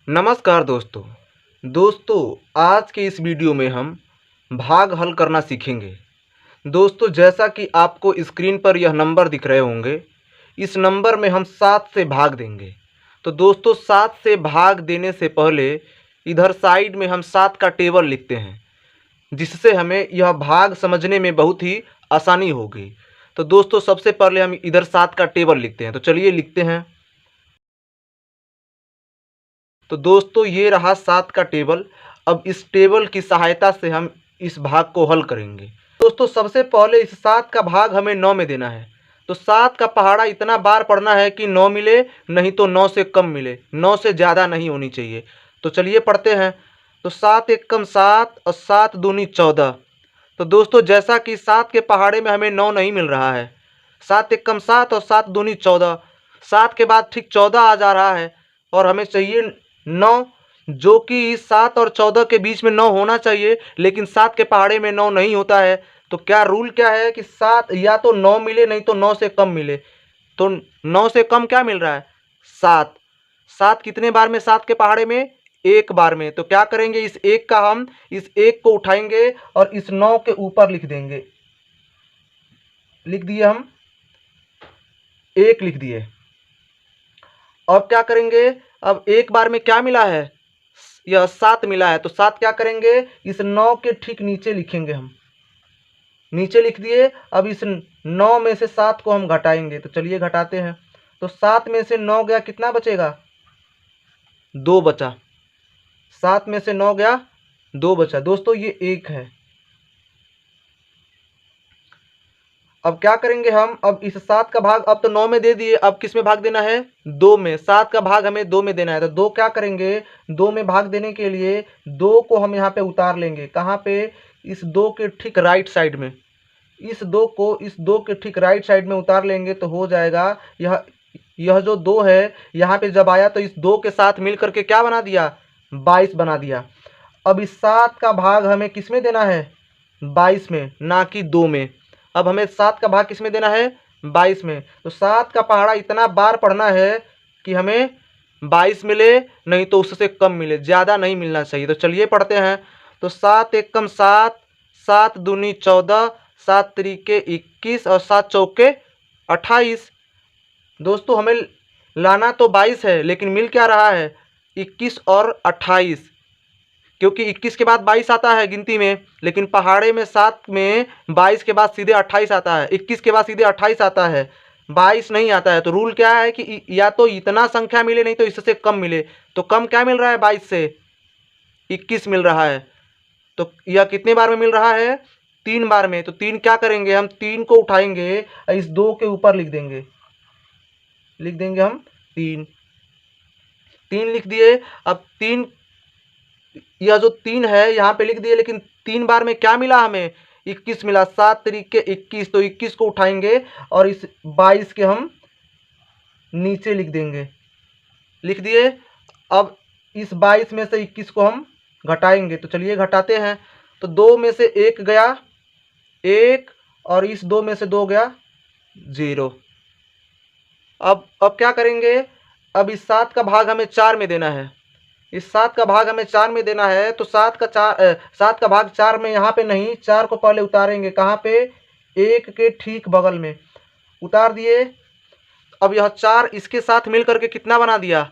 नमस्कार दोस्तों। आज के इस वीडियो में हम भाग हल करना सीखेंगे। दोस्तों, जैसा कि आपको स्क्रीन पर यह नंबर दिख रहे होंगे, इस नंबर में हम 7 से भाग देंगे। तो दोस्तों, 7 से भाग देने से पहले इधर साइड में हम 7 का टेबल लिखते हैं, जिससे हमें यह भाग समझने में बहुत ही आसानी होगी। तो दोस्तों, सबसे पहले हम इधर 7 का टेबल लिखते हैं। तो चलिए लिखते हैं। तो दोस्तों, ये रहा 7 का टेबल। अब इस टेबल की सहायता से हम इस भाग को हल करेंगे। दोस्तों, सबसे पहले इस 7 का भाग हमें 9 में देना है। तो 7 का पहाड़ा इतना बार पढ़ना है कि 9 मिले, नहीं तो 9 से कम मिले, 9 से ज़्यादा नहीं होनी चाहिए। तो चलिए पढ़ते हैं। तो 7 एकम 7 और 7 दूनी 14। तो दोस्तों, जैसा कि 7 के पहाड़े में हमें 9 नहीं मिल रहा है, 7 एकम 7 और 7 दूनी 14, 7 के बाद ठीक 14 आ जा रहा है और हमें चाहिए 9, जो कि 7 और 14 के बीच में 9 होना चाहिए, लेकिन 7 के पहाड़े में 9 नहीं होता है। तो क्या रूल क्या है कि 7 या तो 9 मिले, नहीं तो 9 से कम मिले। तो 9 से कम क्या मिल रहा है? 7। 7 कितने बार में 7 के पहाड़े में? एक बार में। तो क्या करेंगे, इस एक का हम इस एक को उठाएंगे और इस 9 के ऊपर लिख देंगे। लिख दिए, हम एक लिख दिए। अब क्या करेंगे, अब एक बार में क्या मिला है? यह 7 मिला है। तो 7 क्या करेंगे, इस 9 के ठीक नीचे लिखेंगे। हम नीचे लिख दिए। अब इस 9 में से 7 को हम घटाएंगे। तो चलिए घटाते हैं। तो 7 में से 9 गया, कितना बचेगा? 2 बचा। 7 में से 9 गया, 2 बचा। दोस्तों, ये 1 है। अब क्या करेंगे हम, अब इस 7 का भाग अब तो 9 में दे दिए, अब किस में भाग देना है? 2 में। 7 का भाग हमें 2 में देना है। तो 2 क्या करेंगे, 2 में भाग देने के लिए 2 को हम यहाँ पे उतार लेंगे। कहाँ पे? इस 2 के ठीक राइट साइड में। इस 2 को इस 2 के ठीक राइट साइड में उतार लेंगे तो हो जाएगा। यह जो 2 है, यहाँ पे जब आया तो इस 2 के साथ मिल करके क्या बना दिया? 22 बना दिया। अब इस 7 का भाग हमें किस में देना है? 22 में, ना कि 2 में। अब हमें 7 का भाग किस में देना है? 22 में। तो 7 का पहाड़ा इतना बार पढ़ना है कि हमें 22 मिले, नहीं तो उससे कम मिले, ज़्यादा नहीं मिलना चाहिए। तो चलिए पढ़ते हैं। तो 7 एकम 7, 7 दूनी 14, 7 त्रिके 21 और 7 चौके 28। दोस्तों, हमें लाना तो 22 है, लेकिन मिल क्या रहा है? 21 और 28, क्योंकि 21 के बाद 22 आता है गिनती में, लेकिन पहाड़े में 7 में 22 के बाद सीधे 28 आता है, 21 के बाद सीधे 28 आता है, 22 नहीं आता है। तो रूल क्या है कि या तो इतना संख्या मिले, नहीं तो इससे कम मिले। तो कम क्या मिल रहा है 22 से? 21 मिल रहा है। तो यह कितने बार में मिल रहा है? 3 बार में। तो 3 क्या करेंगे, हम 3 को उठाएंगे और इस 2 के ऊपर लिख देंगे। लिख देंगे हम 3। 3 लिख दिए। अब 3, यह जो 3 है यहाँ पे लिख दिए, लेकिन 3 बार में क्या मिला हमें? 21 मिला। 7 त्रिके 21, तो 21 को उठाएंगे और इस 22 के हम नीचे लिख देंगे। लिख दिए। अब इस 22 में से 21 को हम घटाएंगे। तो चलिए घटाते हैं। तो 2 में से 1 गया, 1, और इस 2 में से 2 गया, 0। अब क्या करेंगे, अब इस 7 का भाग हमें 4 में देना है। इस 7 का भाग हमें 4 में देना है। तो 7 का भाग 4 में, यहाँ पे नहीं, 4 को पहले उतारेंगे। कहाँ पे? 1 के ठीक बगल में उतार दिए। अब यह 4 इसके साथ मिल करके कितना बना दिया?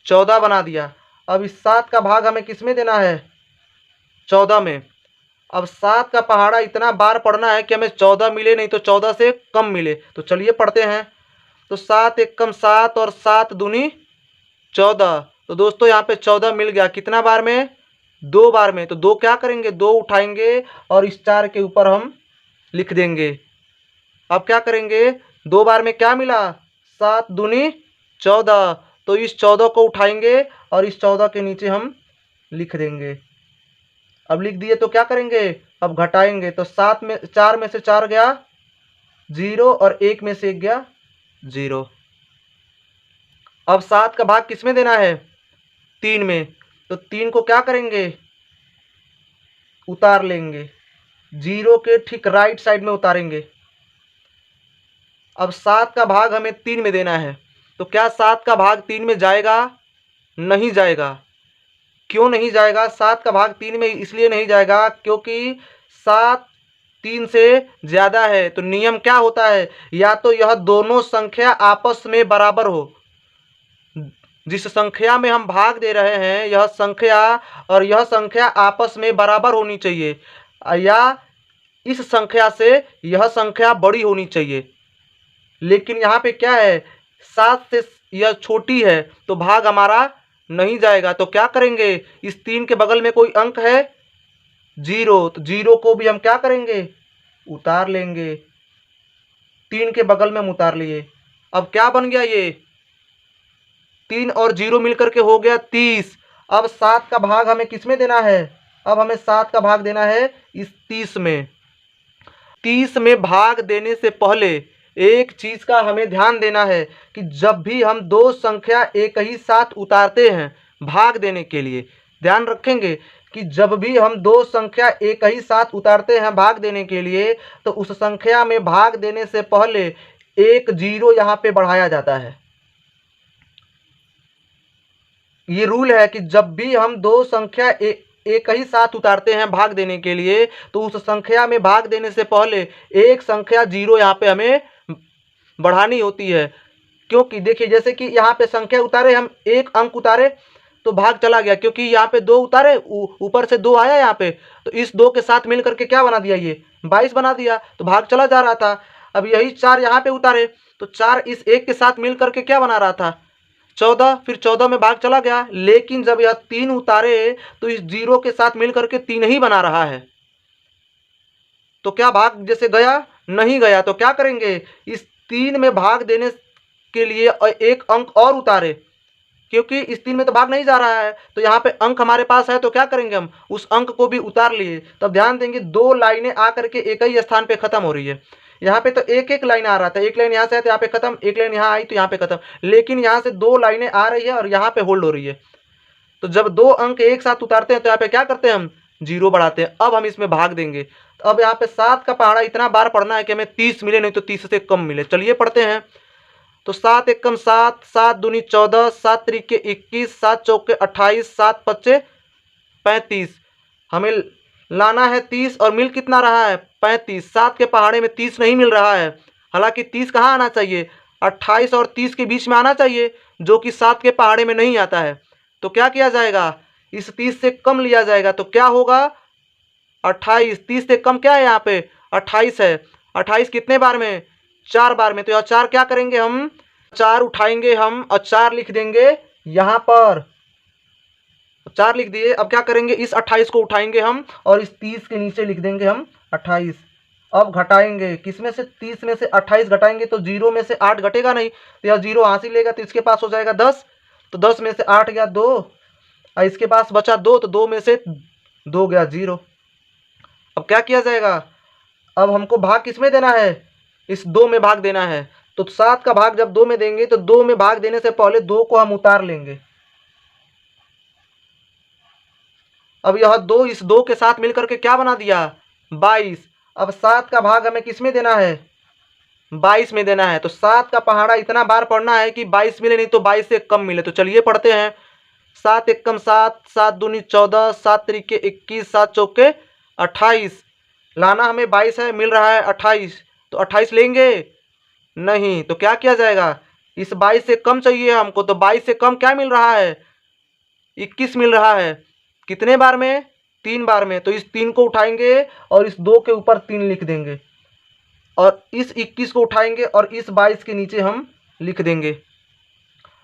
14 बना दिया। अब इस 7 का भाग हमें किस में देना है? 14 में। अब 7 का पहाड़ा इतना बार पढ़ना है कि हमें 14 मिले, नहीं तो 14 से कम मिले। तो चलिए पढ़ते हैं। तो 7 एकम 7 और 7 दूनी 14। तो दोस्तों, यहाँ पे 14 मिल गया। कितना बार में? 2 बार में। तो 2 क्या करेंगे, 2 उठाएंगे और इस 4 के ऊपर हम लिख देंगे। अब क्या करेंगे, 2 बार में क्या मिला? 7 दूनी 14। तो इस 14 को उठाएंगे और इस 14 के नीचे हम लिख देंगे। अब लिख दिए तो क्या करेंगे, अब घटाएंगे। तो 7 में 4 में से 4 गया, 0, और 1 में से 1 गया, 0। अब 7 का भाग किस में देना है? 3 में। तो 3 को क्या करेंगे, उतार लेंगे। 0 के ठीक राइट साइड में उतारेंगे। अब 7 का भाग हमें 3 में देना है। तो क्या 7 का भाग 3 में जाएगा? नहीं जाएगा। क्यों नहीं जाएगा? 7 का भाग 3 में इसलिए नहीं जाएगा क्योंकि 7 3 से ज़्यादा है। तो नियम क्या होता है? या तो यह दोनों संख्या आपस में बराबर हो, जिस संख्या में हम भाग दे रहे हैं यह संख्या और यह संख्या आपस में बराबर होनी चाहिए, या इस संख्या से यह संख्या बड़ी होनी चाहिए। लेकिन यहाँ पे क्या है, 7 से यह छोटी है तो भाग हमारा नहीं जाएगा। तो क्या करेंगे, इस 3 के बगल में कोई अंक है 0, तो 0 को भी हम क्या करेंगे, उतार लेंगे। 3 के बगल में हम उतार लिए। अब क्या बन गया, ये 3 और 0 मिलकर के हो गया 30। अब 7 का भाग हमें किस में देना है? अब हमें 7 का भाग देना है इस 30 में। 30 में भाग देने से पहले एक चीज़ का हमें ध्यान देना है कि जब भी हम दो संख्या एक ही साथ उतारते हैं भाग देने के लिए, ध्यान रखेंगे कि जब भी हम दो संख्या एक ही साथ उतारते हैं भाग देने के लिए, तो उस संख्या में भाग देने से पहले एक 0 यहाँ पे बढ़ाया जाता है। ये रूल है कि जब भी हम दो संख्या एक ही साथ उतारते हैं भाग देने के लिए, तो उस संख्या में भाग देने से पहले एक संख्या 0 यहाँ पे हमें बढ़ानी होती है। क्योंकि देखिए, जैसे कि यहाँ पे संख्या उतारे, हम एक अंक उतारे तो भाग चला गया, क्योंकि यहाँ पे 2 उतारे, ऊपर से 2 आया यहाँ पे, तो इस 2 के साथ मिल करके क्या बना दिया, ये 22 बना दिया, तो भाग चला जा रहा था। अब यही 4 यहाँ पे उतारे तो 4 इस 1 के साथ मिल करके क्या बना रहा था, 14, फिर 14 में भाग चला गया। लेकिन जब यह 3 उतारे तो इस 0 के साथ मिल करके 3 ही बना रहा है, तो क्या भाग जैसे गया, नहीं गया। तो क्या करेंगे, इस 3 में भाग देने के लिए एक अंक और उतारे, क्योंकि इस 3 में तो भाग नहीं जा रहा है, तो यहाँ पे अंक हमारे पास है, तो क्या करेंगे, हम उस अंक को भी उतार लिए। तब ध्यान देंगे 2 लाइनें आकर के एक ही स्थान पे खत्म हो रही है। यहाँ पे तो एक एक लाइन आ रहा था, एक लाइन यहाँ से है तो यहाँ पे खत्म, एक लाइन यहाँ आई तो यहाँ पे खत्म, लेकिन यहाँ से 2 लाइनें आ रही है और यहाँ पे होल्ड हो रही है। तो जब 2 अंक एक साथ उतारते हैं तो यहाँ पे क्या करते हैं, हम 0 बढ़ाते हैं। अब हम इसमें भाग देंगे। तो अब यहाँ पे 7 का पहाड़ा इतना बार पढ़ना है कि हमें 30 मिले, नहीं तो 30 से कम मिले। चलिए पढ़ते हैं। तो 7 एकम 7, 7 दूनी 14, 7 त्रिके 21, 7 चौके 28, 7 पच्चे 35। हमें लाना है 30 और मिल कितना रहा है, 35। 7 के पहाड़े में 30 नहीं मिल रहा है, हालांकि 30 कहाँ आना चाहिए, 28 और 30 के बीच में आना चाहिए, जो कि 7 के पहाड़े में नहीं आता है। तो क्या किया जाएगा, इस 30 से कम लिया जाएगा। तो क्या होगा, 28, 30 से कम क्या है, यहाँ पे 28 है। 28 कितने बार में, 4 बार में। तो यह 4 क्या करेंगे, हम 4 उठाएंगे हम और 4 लिख देंगे यहाँ पर, 4 लिख दिए। अब क्या करेंगे, इस 28 को उठाएंगे हम और इस 30 के नीचे लिख देंगे हम 28। अब घटाएंगे, किस में से, 30 में से 28 घटाएंगे तो 0 में से 8 घटेगा नहीं, तो यह 0 हासिल लेगा, तो इसके पास हो जाएगा 10। तो 10 में से 8 गया 2 और इसके पास बचा 2, तो 2 में से 2 गया 0। अब क्या किया जाएगा, अब हमको भाग किस में देना है, इस 2 में भाग देना है। तो 7 का भाग जब 2 में देंगे तो 2 में भाग देने से पहले 2 को हम उतार लेंगे। अब यह 2 इस 2 के साथ मिलकर के क्या बना दिया, 22। अब 7 का भाग हमें किस में देना है, 22 में देना है। तो 7 का पहाड़ा इतना बार पढ़ना है कि 22 मिले, नहीं तो 22 से कम मिले। तो चलिए पढ़ते हैं। 7 एकम 7, 7 दूनी 14, 7 त्रिके 21, 7 चौके 28। लाना हमें 22 है, मिल रहा है 28, तो 28 लेंगे नहीं। तो क्या किया जाएगा, इस 22 से कम चाहिए हमको, तो 22 से कम क्या मिल रहा है, 21 मिल रहा है। कितने बार में, 3 बार में। तो इस 3 को उठाएंगे और इस 2 के ऊपर 3 लिख देंगे और इस 21 को उठाएंगे और इस 22 के नीचे हम लिख देंगे।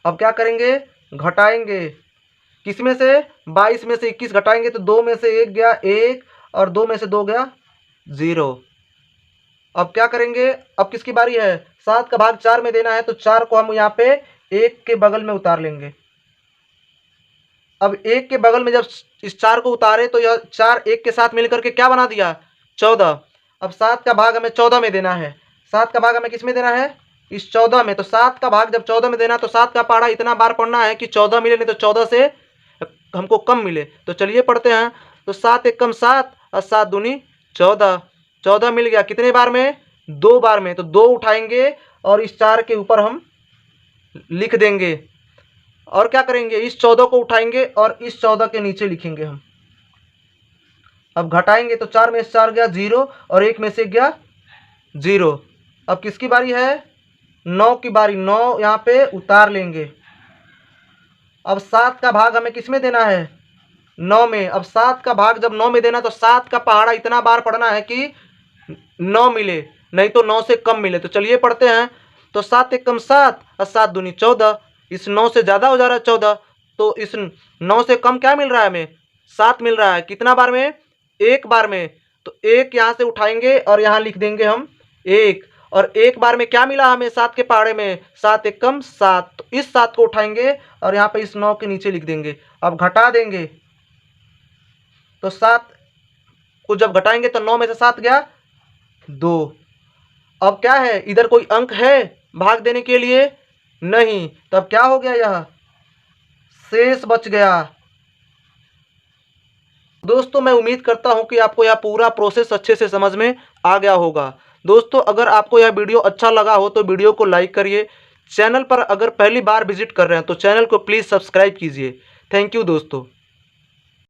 अब क्या करेंगे, घटाएंगे, किस में से, 22 में से 21 घटाएंगे तो 2 में से 1 गया 1 और 2 में से 2 गया 0। अब क्या करेंगे, अब किसकी बारी है, 7 का भाग 4 में देना है, तो 4 को हम यहाँ पे 1 के बगल में उतार लेंगे। अब 1 के बगल में जब इस 4 को उतारे तो यह 4 1 के साथ मिलकर के क्या बना दिया, 14। अब 7 का भाग हमें 14 में देना है। 7 का भाग हमें किस में देना है, इस 14 में। तो 7 का भाग जब 14 में देना, तो 7 का पहाड़ा इतना बार पढ़ना है कि 14 मिले, नहीं तो 14 से हमको कम मिले। तो चलिए पढ़ते हैं। तो 7 एकम 7 और 7 दूनी 14, 14 मिल गया, कितने बार में, 2 बार में। तो 2 उठाएंगे और इस 4 के ऊपर हम लिख देंगे और क्या करेंगे, इस 14 को उठाएंगे और इस 14 के नीचे लिखेंगे हम। अब घटाएंगे तो 4 में से 4 गया 0 और 1 में से गया 0। अब किसकी बारी है, 9 की बारी। 9 यहाँ पे उतार लेंगे। अब 7 का भाग हमें किस में देना है, 9 में। अब 7 का भाग जब 9 में देना तो 7 का पहाड़ा इतना बार पढ़ना है कि 9 मिले, नहीं तो 9 से कम मिले। तो चलिए पढ़ते हैं। तो 7 एक कम 7 और 7 दूनी 14। इस 9 से ज़्यादा हो जा रहा है 14, तो इस 9 से कम क्या मिल रहा है हमें, 7 मिल रहा है। कितना बार में, एक बार में। तो एक यहाँ से उठाएंगे और यहाँ लिख देंगे हम 1। और एक बार में क्या मिला हमें 7 के पहाड़े में, 7 एक कम 7। तो इस 7 को उठाएंगे और यहाँ पे इस 9 के नीचे लिख देंगे। अब घटा देंगे तो 7 को जब घटाएंगे तो 9 में से 7 गया 2। अब क्या है, इधर कोई अंक है भाग देने के लिए, नहीं। तो अब क्या हो गया, यह शेष बच गया। दोस्तों मैं उम्मीद करता हूं कि आपको यह पूरा प्रोसेस अच्छे से समझ में आ गया होगा। दोस्तों अगर आपको यह वीडियो अच्छा लगा हो तो वीडियो को लाइक करिए। चैनल पर अगर पहली बार विजिट कर रहे हैं तो चैनल को प्लीज़ सब्सक्राइब कीजिए। थैंक यू दोस्तों।